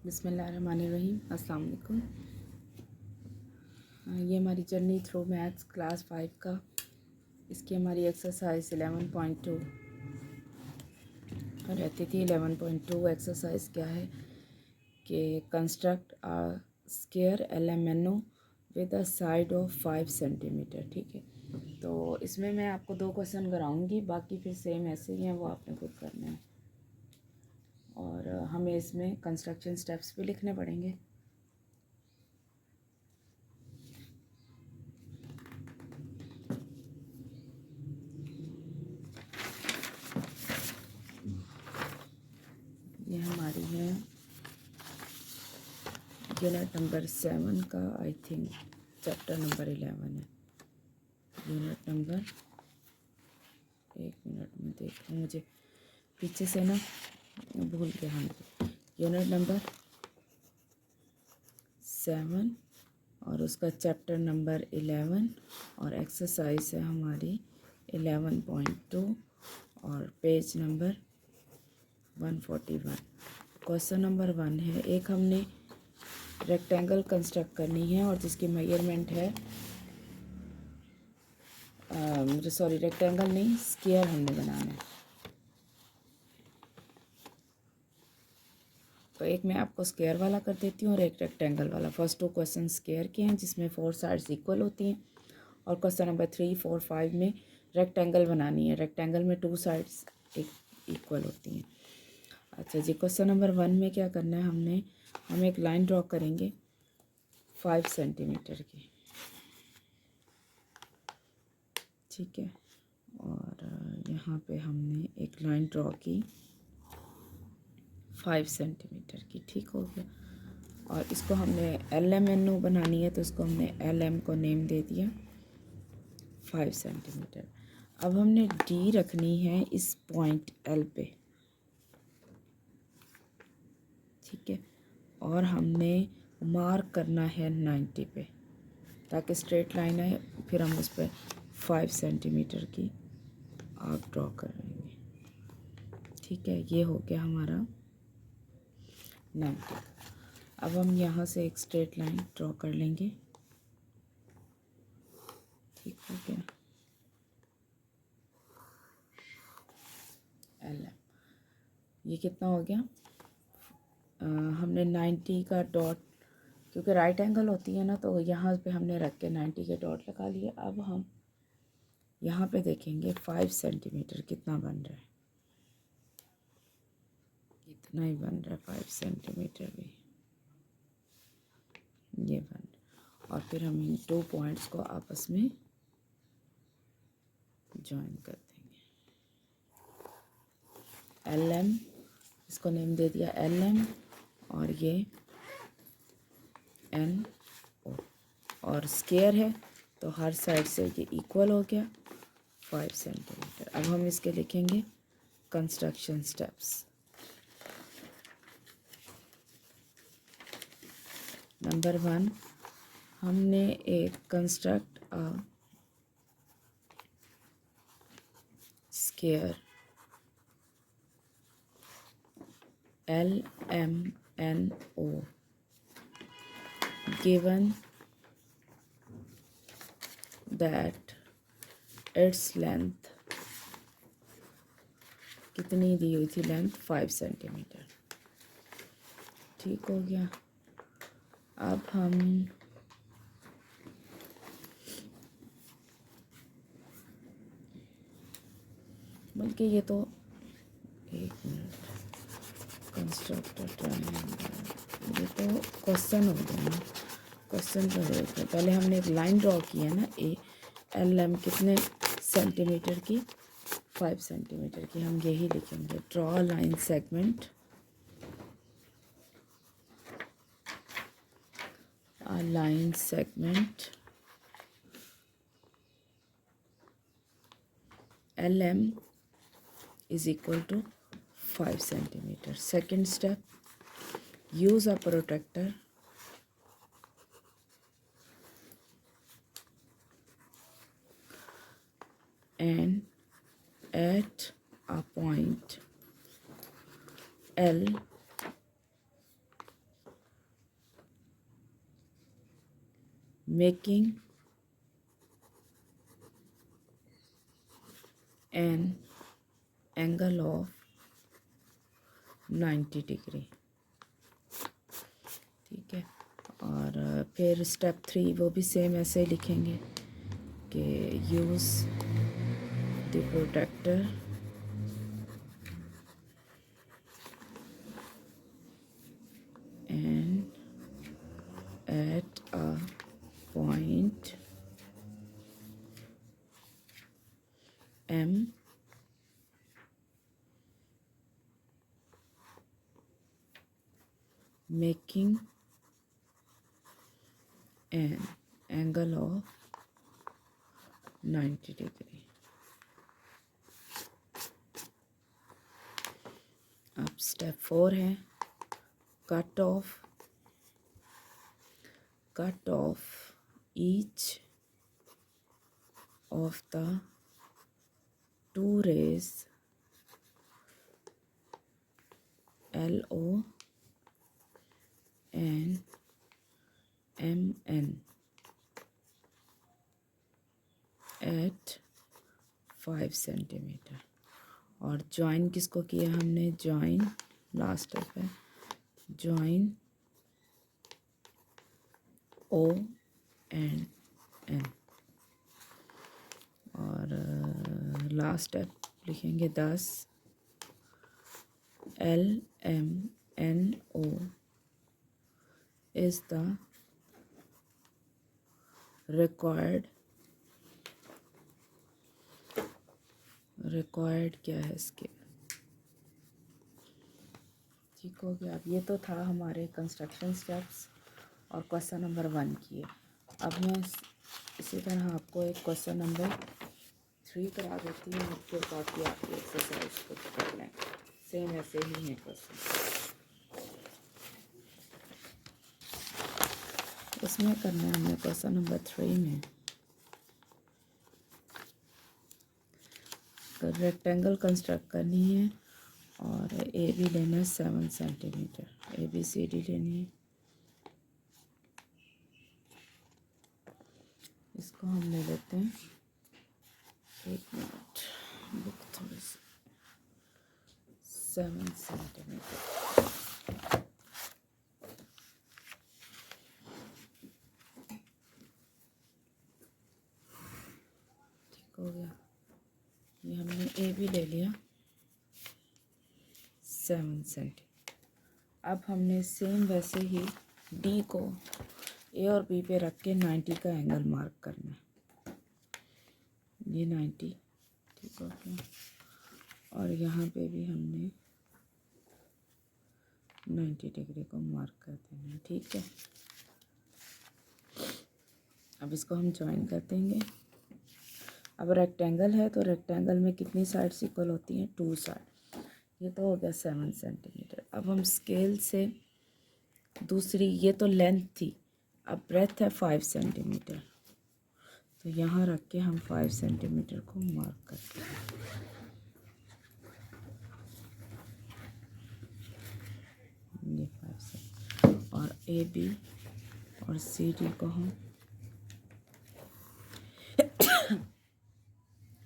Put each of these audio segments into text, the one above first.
बिस्मिल्लाहिर्रहमानिर्रहीम। अस्सलाम वालेकुम। ये हमारी जर्नी थ्रू मैथ्स क्लास 5 का, इसकी हमारी एक्सरसाइज 11.2 रहती थी। 11.2 एक्सरसाइज क्या है कि construct a square LMNO with a side of 5 centimetre. ठीक है, तो इसमें मैं आपको 2 क्वेश्चन कराऊंगी, बाकी फिर सेम ऐसे ही हैं, वो आपने खुद करना है। और हमें इसमें कंस्ट्रक्शन स्टेप्स भी लिखने पड़ेंगे। ये हमारी है यूनिट नंबर 7 का, आई थिंक चैप्टर नंबर 11 है। यूनिट नंबर, एक मिनट में देख लूँ, मुझे पीछे से ना भूल गया। हाँ, यूनिट नंबर 7 और उसका चैप्टर नंबर 11 और एक्सरसाइज है हमारी 11.2 और पेज नंबर 141। क्वेश्चन नंबर 1 है, एक हमने रेक्टेंगल कंस्ट्रक्ट करनी है और जिसकी मेजरमेंट है, सॉरी रेक्टेंगल नहीं, स्क्वायर हमने बनाना है। तो एक मैं आपको स्क्वायर वाला कर देती हूँ और एक रेक्टेंगल वाला। फर्स्ट 2 क्वेश्चन स्क्वायर के हैं जिसमें 4 साइड्स इक्वल होती हैं, और क्वेश्चन नंबर 3, 4, 5 में रेक्टेंगल बनानी है। रेक्टेंगल में 2 साइड्स इक्वल होती हैं। अच्छा जी, क्वेश्चन नंबर 1 में क्या करना है, हम एक लाइन ड्रॉ करेंगे 5 सेंटीमीटर की। ठीक है, और यहाँ पे हमने एक लाइन ड्रॉ की 5 सेंटीमीटर की। ठीक हो गया, और इसको हमने LMNO बनानी है, तो इसको हमने LM को नेम दे दिया 5 सेंटीमीटर। अब हमने D रखनी है इस पॉइंट L पे। ठीक है, और हमने मार्क करना है 90 पे, ताकि स्ट्रेट लाइन आए। फिर हम उस पर 5 सेंटीमीटर की आर्क ड्रॉ करेंगे। ठीक है, ये हो गया हमारा 90। अब हम यहाँ से एक स्ट्रेट लाइन ड्रॉ कर लेंगे। ठीक हो गया, LM ये कितना हो गया, हमने 90 का डॉट, क्योंकि राइट एंगल होती है ना, तो यहाँ पे हमने रख के 90 के डॉट लगा लिए। अब हम यहाँ पे देखेंगे 5 सेंटीमीटर कितना बन रहा है। इतना ही बन रहा है, 5 सेंटीमीटर भी ये बन रहा है। और फिर हम इन 2 पॉइंट्स को आपस में ज्वाइन कर देंगे। LM, इसको नेम दे दिया LM, और ये NO, और स्क्वायर है तो हर साइड से ये इक्वल हो गया 5 सेंटीमीटर। अब हम इसके लिखेंगे कंस्ट्रक्शन स्टेप्स। नंबर 1, हमने एक construct a square LMNO given that its length, कितनी दी हुई थी लेंथ, 5 सेंटीमीटर। ठीक हो गया। अब हम बल्कि ये तो, एक मिनट, कंस्ट्रक्टर ट्रायंगल, ये तो क्वेश्चन हो गया ना। क्वेश्चन तो देखते हैं, पहले हमने एक लाइन ड्रॉ की है ना, LM कितने सेंटीमीटर की, 5 सेंटीमीटर की। हम यही लिखेंगे, draw line segment, a line segment LM is equal to 5 centimeter. Second step, use a protractor and at a point L making an angle of 90 degree. ठीक है, और फिर स्टेप 3 वो भी सेम ऐसे ही लिखेंगे कि use the protractor and at a point M making an angle of 90 degree. अब स्टेप 4 है cut off each of the two rays LO and MN at 5 centimetre. और ज्वाइन किसको किया हमने, ज्वाइन लास्ट स्टेप है, ज्वाइन O एंड N। और last step लिखेंगे 10 LMNO is the required क्या है इसके। ठीक हो गया। अब ये तो था हमारे कंस्ट्रक्शन स्टेप्स और क्वेश्चन नंबर 1 किए। अब मैं इसी तरह आपको एक क्वेश्चन नंबर 3 करा देती हूँ, उसके बाद भी आपकी एक्सरसाइज को कर लें। सेम ऐसे ही है क्वेश्चन। इसमें करना है हमें क्वेश्चन नंबर 3 में रेक्टेंगल कंस्ट्रक्ट करनी है और ए बी लेना है 7 सेंटीमीटर, ABCD लेनी है। इसको हम ले लेते हैं, 1 मिनट, बुक थोड़ी सी, 7 सेंटीमीटर। ठीक हो गया। ये हमने ए बी ले लिया 7 सेंटीमीटर। अब हमने सेम वैसे ही डी को ए और बी पे रख के 90 का एंगल मार्क करना है। ये 90, ठीक हो गया। और यहाँ पे भी हमने 90 डिग्री को मार्क कर देना है। ठीक है, अब इसको हम ज्वाइन कर देंगे। अब रेक्टेंगल है तो रेक्टेंगल में कितनी साइड्स इक्वल होती हैं, 2 साइड। ये तो हो गया 7 सेंटीमीटर। अब हम स्केल से दूसरी, ये तो लेंथ थी, अब ब्रेथ है 5 सेंटीमीटर, तो यहाँ रख के हम 5 सेंटीमीटर को मार्क करते हैं। ये 5 सेंटीमीटर और ए बी और सी डी को हम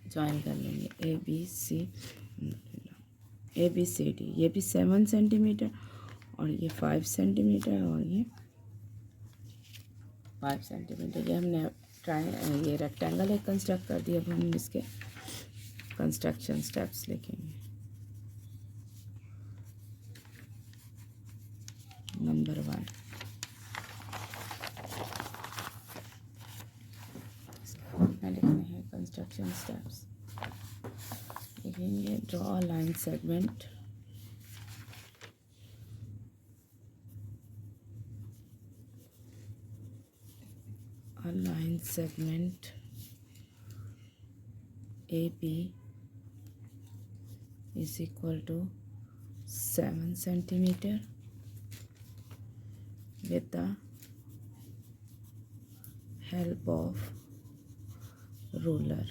ज्वाइन कर लेंगे। ए बी सी डी, ये भी 7 सेंटीमीटर और ये 5 सेंटीमीटर और ये 5 सेंटीमीटर। ये हमने ये रेक्टेंगल एक कंस्ट्रक्ट कर दिया। अब हम इसके कंस्ट्रक्शन स्टेप्स लिखेंगे। नंबर 1, लिखने हैं कंस्ट्रक्शन स्टेप्स। लिखेंगे draw line segment, a line segment AB is equal to 7 centimeter with the help of ruler.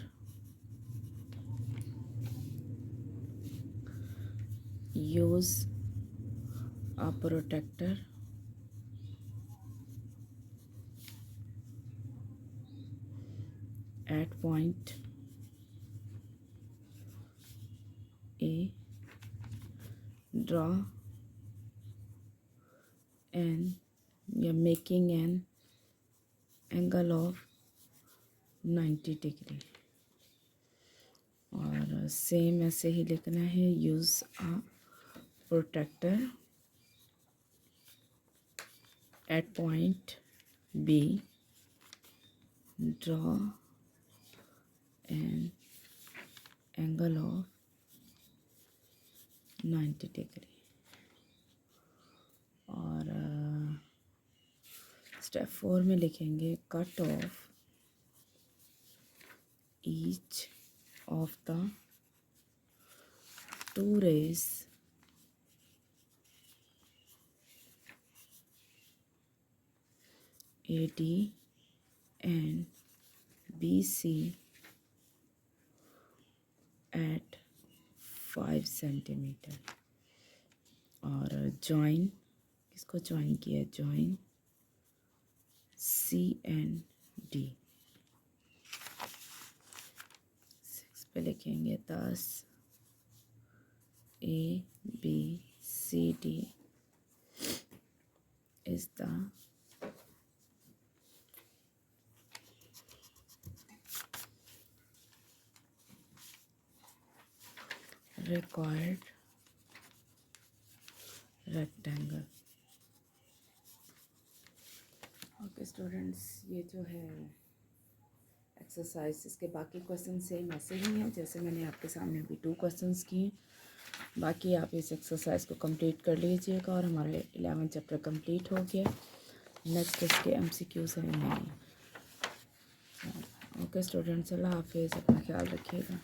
Use a protractor at point A, draw and you're making an angle of 90 degree. और same ऐसे ही लिखना है, use a protractor at point B, draw an angle of 90 degree. और step 4 में लिखेंगे cut off each of the two rays AD and BC at 5 centimetre. और join किसको जॉइन किया, जॉइन C and D। 6 पे लिखेंगे 10 ABCD is the required rectangle। Okay students, ये जो है एक्सरसाइज, इसके बाकी क्वेश्चन सेम ऐसे ही हैं जैसे मैंने आपके सामने अभी 2 क्वेश्चंस किए। बाकी आप इस एक्सरसाइज को कंप्लीट कर लीजिएगा और हमारे 11 चैप्टर कंप्लीट हो गया। नेक्स्ट इसके MCQs हैं नहीं। ओके स्टूडेंट्स, अल्लाह हाफिज़, अपना ख्याल रखिएगा।